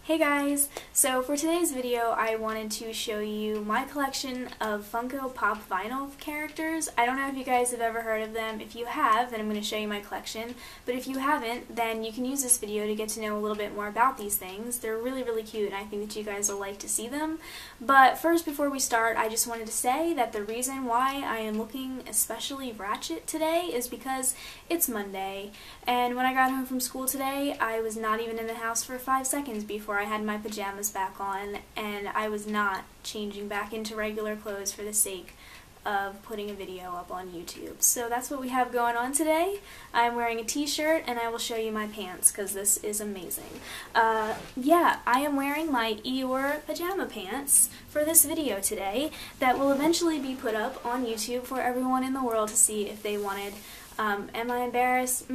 Hey guys! So for today's video I wanted to show you my collection of Funko Pop vinyl characters. I don't know if you guys have ever heard of them. If you have, then I'm going to show you my collection. But if you haven't, then you can use this video to get to know a little bit more about these things. They're really cute and I think that you guys will like to see them. But first, before we start, I just wanted to say that the reason why I am looking especially ratchet today is because it's Monday. And when I got home from school today, I was not even in the house for 5 seconds before I had my pajamas back on, and I was not changing back into regular clothes for the sake of putting a video up on YouTube. So that's what we have going on today. I'm wearing a t-shirt and I will show you my pants because this is amazing. Yeah, I am wearing my Eeyore pajama pants for this video today that will eventually be put up on YouTube for everyone in the world to see if they wanted. Am I embarrassed?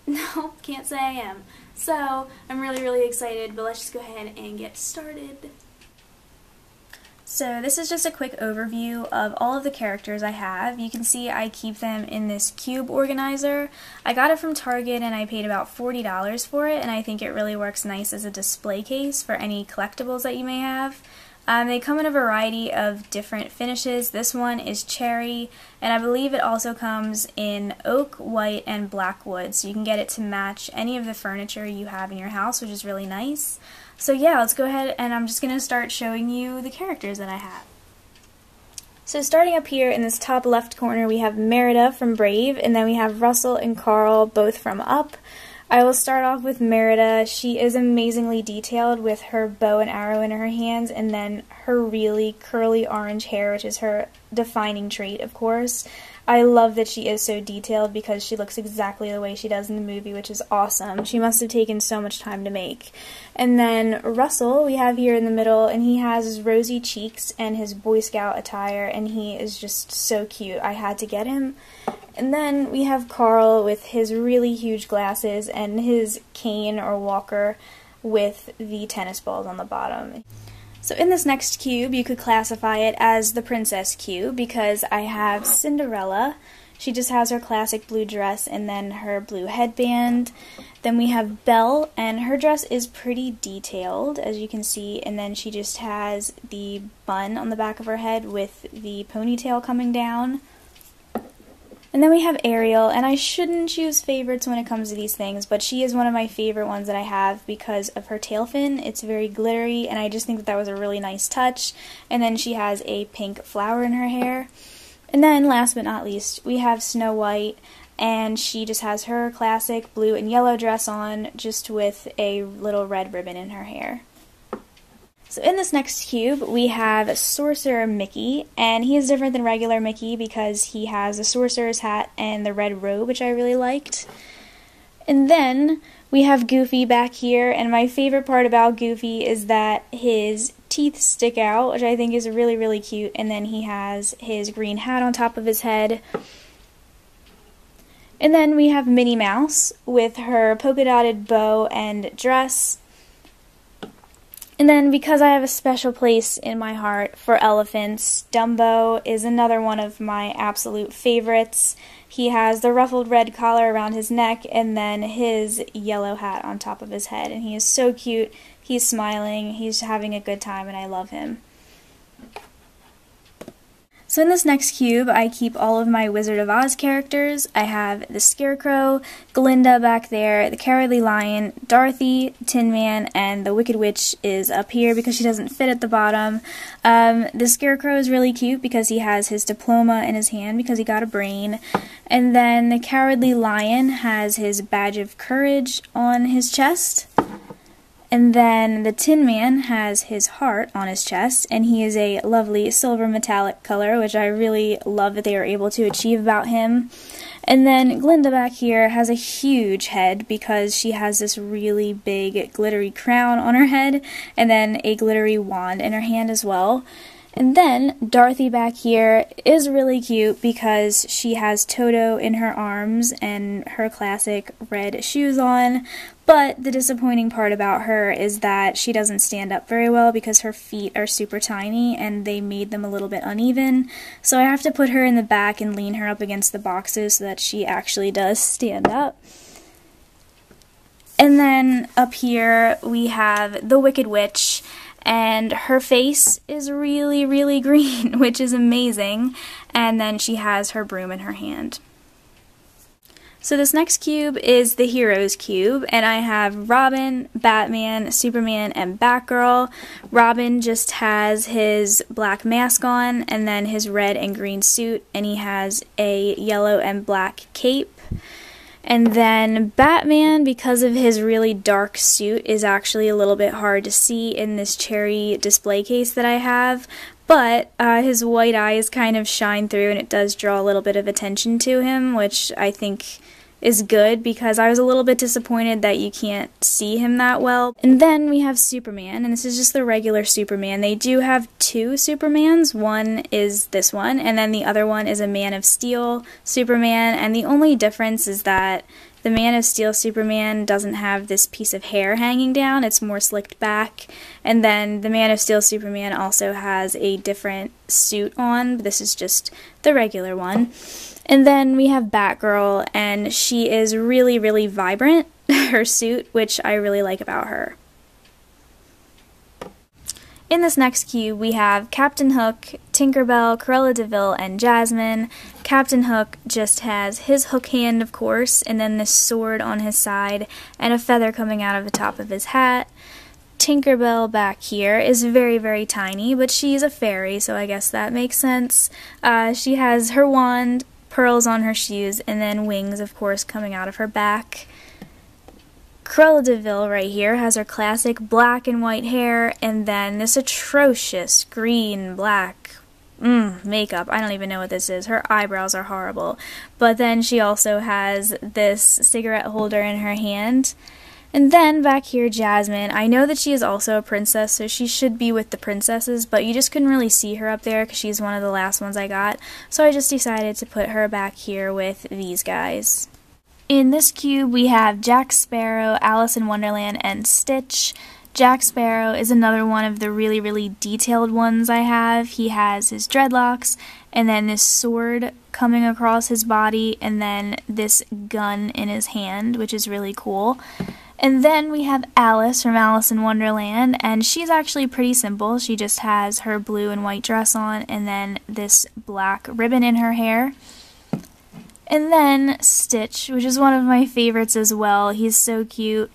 No, can't say I am. So, I'm really excited, but let's just go ahead and get started. So this is just a quick overview of all of the characters I have. You can see I keep them in this cube organizer. I got it from Target and I paid about $40 for it, and I think it really works nice as a display case for any collectibles that you may have. They come in a variety of different finishes. This one is cherry, and I believe it also comes in oak, white, and black wood, so you can get it to match any of the furniture you have in your house, which is really nice. So yeah, let's go ahead and I'm just going to start showing you the characters that I have. So starting up here in this top left corner, we have Merida from Brave, and then we have Russell and Carl, both from Up. I will start off with Merida. She is amazingly detailed with her bow and arrow in her hands, and then her really curly orange hair, which is her defining trait, of course. I love that she is so detailed because she looks exactly the way she does in the movie, which is awesome. She must have taken so much time to make. And then Russell we have here in the middle, and he has his rosy cheeks and his Boy Scout attire, and he is just so cute. I had to get him. And then we have Carl with his really huge glasses and his cane or walker with the tennis balls on the bottom. So in this next cube, you could classify it as the princess cube because I have Cinderella. She just has her classic blue dress and then her blue headband. Then we have Belle, and her dress is pretty detailed, as you can see, and then she just has the bun on the back of her head with the ponytail coming down. And then we have Ariel, and I shouldn't choose favorites when it comes to these things, but she is one of my favorite ones that I have because of her tail fin. It's very glittery, and I just think that that was a really nice touch. And then she has a pink flower in her hair. And then, last but not least, we have Snow White, and she just has her classic blue and yellow dress on, just with a little red ribbon in her hair. So in this next cube, we have Sorcerer Mickey, and he is different than regular Mickey because he has a sorcerer's hat and the red robe, which I really liked. And then we have Goofy back here, and my favorite part about Goofy is that his teeth stick out, which I think is really cute, and then he has his green hat on top of his head. And then we have Minnie Mouse with her polka dotted bow and dress. And then, because I have a special place in my heart for elephants, Dumbo is another one of my absolute favorites. He has the ruffled red collar around his neck and then his yellow hat on top of his head. And he is so cute, he's smiling, he's having a good time, and I love him. So in this next cube, I keep all of my Wizard of Oz characters. I have the Scarecrow, Glinda back there, the Cowardly Lion, Dorothy, Tin Man, and the Wicked Witch is up here because she doesn't fit at the bottom. The Scarecrow is really cute because he has his diploma in his hand because he got a brain. And then the Cowardly Lion has his badge of courage on his chest. And then the Tin Man has his heart on his chest, and he is a lovely silver metallic color, which I really love that they were able to achieve about him. And then Glinda back here has a huge head because she has this really big glittery crown on her head, and then a glittery wand in her hand as well. And then Dorothy back here is really cute because she has Toto in her arms and her classic red shoes on, but the disappointing part about her is that she doesn't stand up very well because her feet are super tiny and they made them a little bit uneven, so I have to put her in the back and lean her up against the boxes so that she actually does stand up. And then up here we have the Wicked Witch, and her face is really, really green, which is amazing. And then she has her broom in her hand. So this next cube is the Heroes cube, and I have Robin, Batman, Superman, and Batgirl. Robin just has his black mask on, and then his red and green suit, and he has a yellow and black cape. And then Batman, because of his really dark suit, is actually a little bit hard to see in this cherry display case that I have. But his white eyes kind of shine through, and it does draw a little bit of attention to him, which I think is good, because I was a little bit disappointed that you can't see him that well. And then we have Superman, and this is just the regular Superman. They do have two Supermans. One is this one, and then the other one is a Man of Steel Superman, and the only difference is that the Man of Steel Superman doesn't have this piece of hair hanging down, it's more slicked back. And then the Man of Steel Superman also has a different suit on, but this is just the regular one. And then we have Batgirl, and she is really, really vibrant, her suit, which I really like about her. In this next cube, we have Captain Hook, Tinkerbell, Cruella de Vil, and Jasmine. Captain Hook just has his hook hand, of course, and then this sword on his side, and a feather coming out of the top of his hat. Tinkerbell back here is very, very tiny, but she's a fairy, so I guess that makes sense. She has her wand, pearls on her shoes, and then wings, of course, coming out of her back. Cruella de Vil right here has her classic black and white hair, and then this atrocious green, black makeup. I don't even know what this is. Her eyebrows are horrible. But then she also has this cigarette holder in her hand. And then back here, Jasmine. I know that she is also a princess, so she should be with the princesses, but you just couldn't really see her up there because she's one of the last ones I got. So I just decided to put her back here with these guys. In this cube, we have Jack Sparrow, Alice in Wonderland, and Stitch. Jack Sparrow is another one of the really, really detailed ones I have. He has his dreadlocks, and then this sword coming across his body, and then this gun in his hand, which is really cool. And then we have Alice from Alice in Wonderland, and she's actually pretty simple. She just has her blue and white dress on, and then this black ribbon in her hair. And then Stitch, which is one of my favorites as well. He's so cute.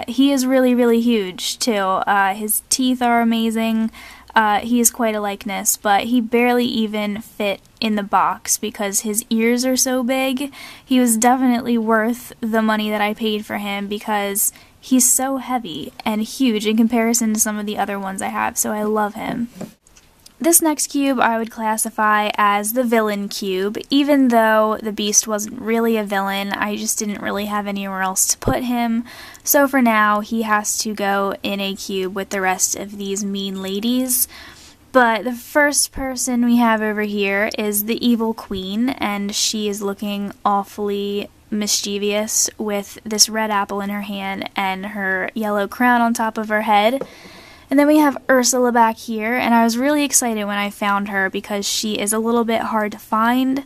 He is really, really huge, too. His teeth are amazing. He is quite a likeness, but he barely even fit in the box because his ears are so big. He was definitely worth the money that I paid for him because he's so heavy and huge in comparison to some of the other ones I have, so I love him. This next cube I would classify as the villain cube. Even though the Beast wasn't really a villain, I just didn't really have anywhere else to put him. So for now, he has to go in a cube with the rest of these mean ladies. But the first person we have over here is the Evil Queen, and she is looking awfully mischievous with this red apple in her hand and her yellow crown on top of her head. And then we have Ursula back here, and I was really excited when I found her because she is a little bit hard to find,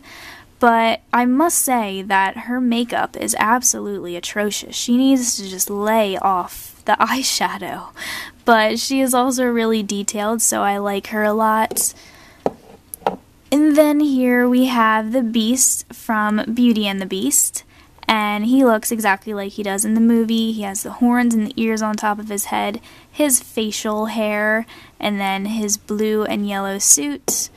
but I must say that her makeup is absolutely atrocious. She needs to just lay off the eyeshadow, but she is also really detailed, so I like her a lot. And then here we have the Beast from Beauty and the Beast. And he looks exactly like he does in the movie. He has the horns and the ears on top of his head, his facial hair, and then his blue and yellow suit.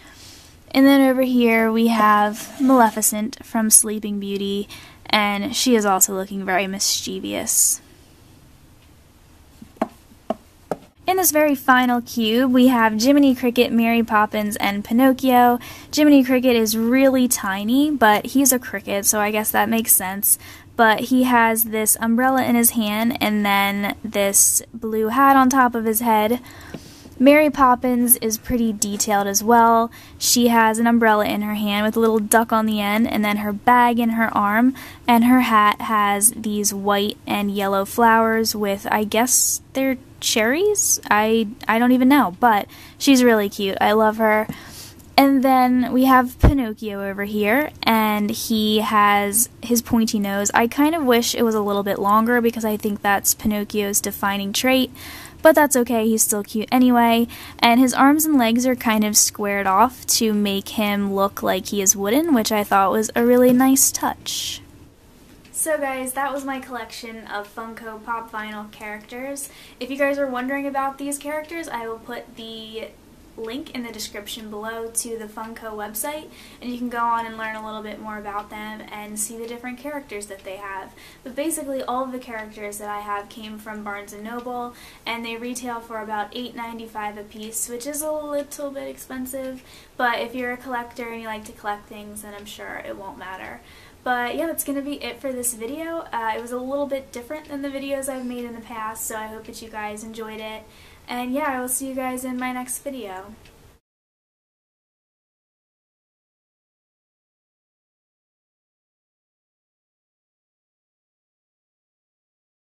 And then over here we have Maleficent from Sleeping Beauty, and she is also looking very mischievous. In this very final cube, we have Jiminy Cricket, Mary Poppins, and Pinocchio. Jiminy Cricket is really tiny, but he's a cricket, so I guess that makes sense. But he has this umbrella in his hand, and then this blue hat on top of his head. Mary Poppins is pretty detailed as well. She has an umbrella in her hand with a little duck on the end, and then her bag in her arm, and her hat has these white and yellow flowers with, I guess they're cherries? I don't even know, but she's really cute. I love her. And then we have Pinocchio over here, and he has his pointy nose. I kind of wish it was a little bit longer because I think that's Pinocchio's defining trait, but that's okay, he's still cute anyway. And his arms and legs are kind of squared off to make him look like he is wooden, which I thought was a really nice touch. So guys, that was my collection of Funko Pop vinyl characters. If you guys are wondering about these characters, I will put the link in the description below to the Funko website, and you can go on and learn a little bit more about them and see the different characters that they have. But basically all of the characters that I have came from Barnes & Noble, and they retail for about $8.95 a piece, which is a little bit expensive, but if you're a collector and you like to collect things, then I'm sure it won't matter. But yeah, that's going to be it for this video. It was a little bit different than the videos I've made in the past, so I hope that you guys enjoyed it. And yeah, I will see you guys in my next video.